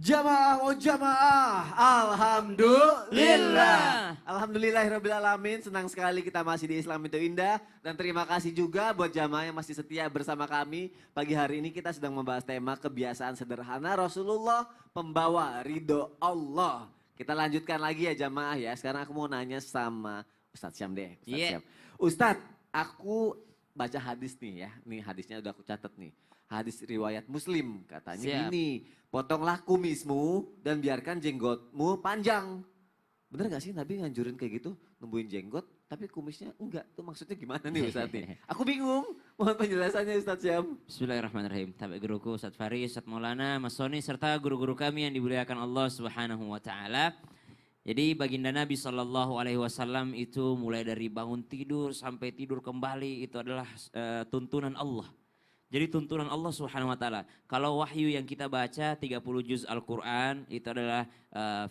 Jamaah oh jamaah, Alhamdulillah. Alhamdulillahirrabbilalamin, senang sekali kita masih di Islam itu Indah. Dan terima kasih juga buat jamaah yang masih setia bersama kami. Pagi hari ini kita sedang membahas tema kebiasaan sederhana Rasulullah, pembawa ridho Allah. Kita lanjutkan lagi ya jamaah ya. Sekarang aku mau nanya sama Ustadz Syam deh. Ustadz, aku baca hadis nih ya. Nih hadisnya udah aku catat nih. Hadis riwayat Muslim katanya gini, potonglah kumismu dan biarkan jenggotmu panjang. Bener gak sih Nabi nganjurin kayak gitu, numbuhin jenggot tapi kumisnya enggak? Tuh maksudnya gimana nih Ustadz nih? Aku bingung, mohon penjelasannya Ustadz Syam. Bismillahirrahmanirrahim. Tabi guruku Ustadz Faris, Ustadz Maulana, Mas Soni serta guru-guru kami yang dimuliakan Allah Subhanahu wa taala. Jadi baginda Nabi SAW itu mulai dari bangun tidur sampai tidur kembali itu adalah tuntunan Allah. Jadi tuntunan Allah Subhanahu wa taala. Kalau wahyu yang kita baca 30 juz Al-Qur'an itu adalah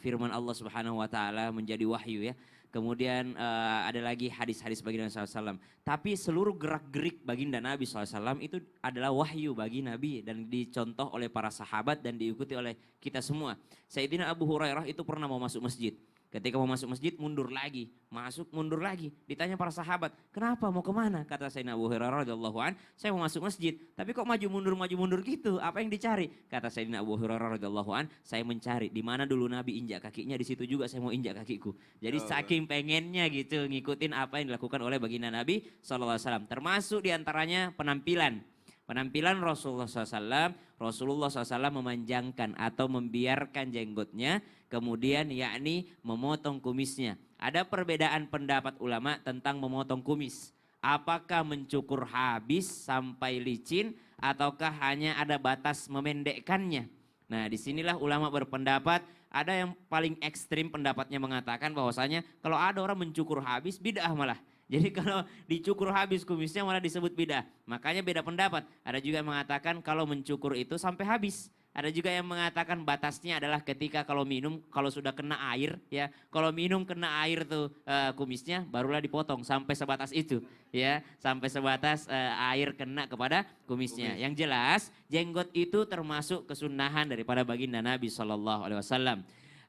firman Allah Subhanahu wa taala menjadi wahyu ya. Kemudian ada lagi hadis-hadis baginda Nabi SAW. Tapi seluruh gerak-gerik baginda Nabi SAW itu adalah wahyu bagi Nabi dan dicontoh oleh para sahabat dan diikuti oleh kita semua. Sayyidina Abu Hurairah itu pernah mau masuk masjid. Ketika mau masuk masjid mundur lagi, masuk mundur lagi. Ditanya para sahabat, kenapa mau kemana? Kata Sayyidina Abu Hurairah radhiyallahu an, saya mau masuk masjid. Tapi kok maju mundur gitu? Apa yang dicari? Kata Sayyidina Abu Hurairah radhiyallahu an, saya mencari di mana dulu Nabi injak kakinya, di situ juga saya mau injak kakiku. Jadi saking pengennya gitu ngikutin apa yang dilakukan oleh baginda Nabi SAW. Termasuk diantaranya penampilan. Penampilan Rasulullah SAW memanjangkan atau membiarkan jenggotnya, kemudian yakni memotong kumisnya. Ada perbedaan pendapat ulama tentang memotong kumis. Apakah mencukur habis sampai licin ataukah hanya ada batas memendekkannya? Nah disinilah ulama berpendapat, ada yang paling ekstrim pendapatnya mengatakan bahwasanya kalau ada orang mencukur habis bid'ah malah. Jadi kalau dicukur habis kumisnya malah disebut bid'ah. Makanya beda pendapat. Ada juga yang mengatakan kalau mencukur itu sampai habis. Ada juga yang mengatakan batasnya adalah ketika kalau minum, kalau sudah kena air ya. Kalau minum kena air tuh kumisnya barulah dipotong sampai sebatas itu ya. Sampai sebatas air kena kepada kumisnya. Yang jelas jenggot itu termasuk kesunahan daripada baginda Nabi SAW.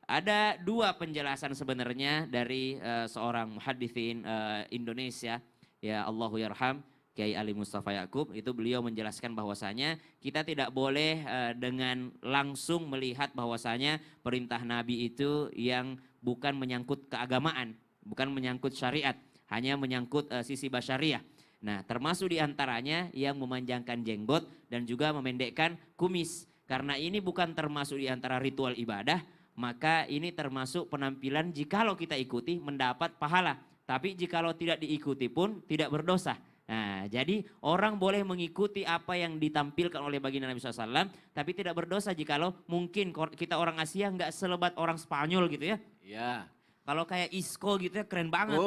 Ada dua penjelasan sebenarnya dari seorang muhaditsin Indonesia, ya Allahu yarham, Kiai Ali Mustafa Yakub. Itu beliau menjelaskan bahwasanya kita tidak boleh dengan langsung melihat bahwasanya perintah Nabi itu yang bukan menyangkut keagamaan, bukan menyangkut syariat, hanya menyangkut sisi basyariah. Nah termasuk diantaranya yang memanjangkan jenggot dan juga memendekkan kumis. Karena ini bukan termasuk diantara ritual ibadah, maka ini termasuk penampilan jikalau kita ikuti mendapat pahala. Tapi jikalau tidak diikuti pun tidak berdosa. Nah jadi orang boleh mengikuti apa yang ditampilkan oleh baginda Nabi SAW. Tapi tidak berdosa jikalau mungkin kita orang Asia nggak selebat orang Spanyol gitu ya. Iya. Kalau kayak Isco gitu ya keren banget.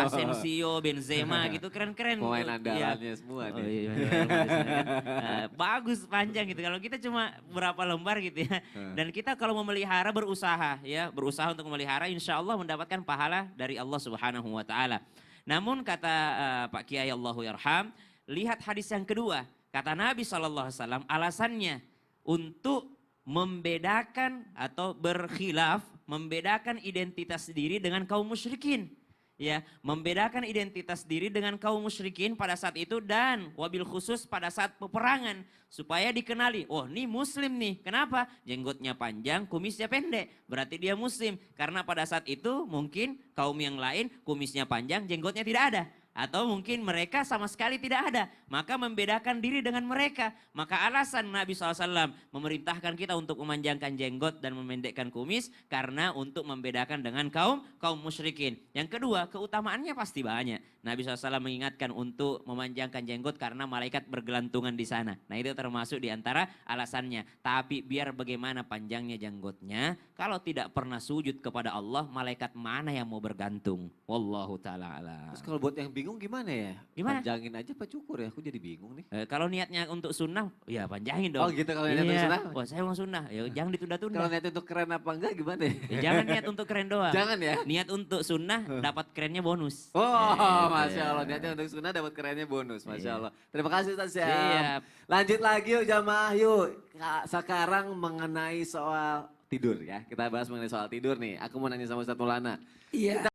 Asensio, Benzema gitu keren-keren. Pemain andalannya semua nih. Iya, bagus panjang gitu. Kalau kita cuma berapa lembar gitu ya. Dan kita kalau memelihara berusaha ya. Berusaha untuk memelihara insya Allah mendapatkan pahala dari Allah Subhanahu wa taala. Namun kata Pak Kiai Allahu yarham, lihat hadis yang kedua. Kata Nabi SAW alasannya untuk membedakan atau berkhilaf, membedakan identitas diri dengan kaum musyrikin. Ya, membedakan identitas diri dengan kaum musyrikin pada saat itu dan wabil khusus pada saat peperangan. Supaya dikenali, oh ini muslim nih. Kenapa? Jenggotnya panjang, kumisnya pendek. Berarti dia muslim. Karena pada saat itu mungkin kaum yang lain kumisnya panjang, jenggotnya tidak ada. Atau mungkin mereka sama sekali tidak ada. Maka membedakan diri dengan mereka. Maka alasan Nabi SAW memerintahkan kita untuk memanjangkan jenggot dan memendekkan kumis. Karena untuk membedakan dengan kaum musyrikin. Yang kedua keutamaannya pasti banyak. Nabi SAW mengingatkan untuk memanjangkan jenggot karena malaikat bergelantungan di sana. Nah itu termasuk diantara alasannya. Tapi biar bagaimana panjangnya jenggotnya. Kalau tidak pernah sujud kepada Allah, malaikat mana yang mau bergantung? Wallahu ta'ala alam. Terus kalau buat yang bingung bingung gimana ya? Gimana? Panjangin aja apa cukur ya? Aku jadi bingung nih. Kalau niatnya untuk sunnah, ya panjangin dong. Oh gitu kalau niatnya untuk sunnah? Wah saya mau sunnah, ya jangan ditunda-tunda. Kalau niatnya untuk keren apa enggak gimana ya? Ya, jangan niat untuk keren doang. Jangan ya? Niat untuk sunnah, dapat kerennya bonus. Oh, Gitu. Masya Allah. Niatnya untuk sunnah dapat kerennya bonus. Masya Iya. Allah. Terima kasih Ustaz Syam. Iya. Lanjut lagi yuk jamaah yuk. Sekarang mengenai soal tidur ya. Kita bahas mengenai soal tidur nih. Aku mau nanya sama Ustaz Maulana. Iya.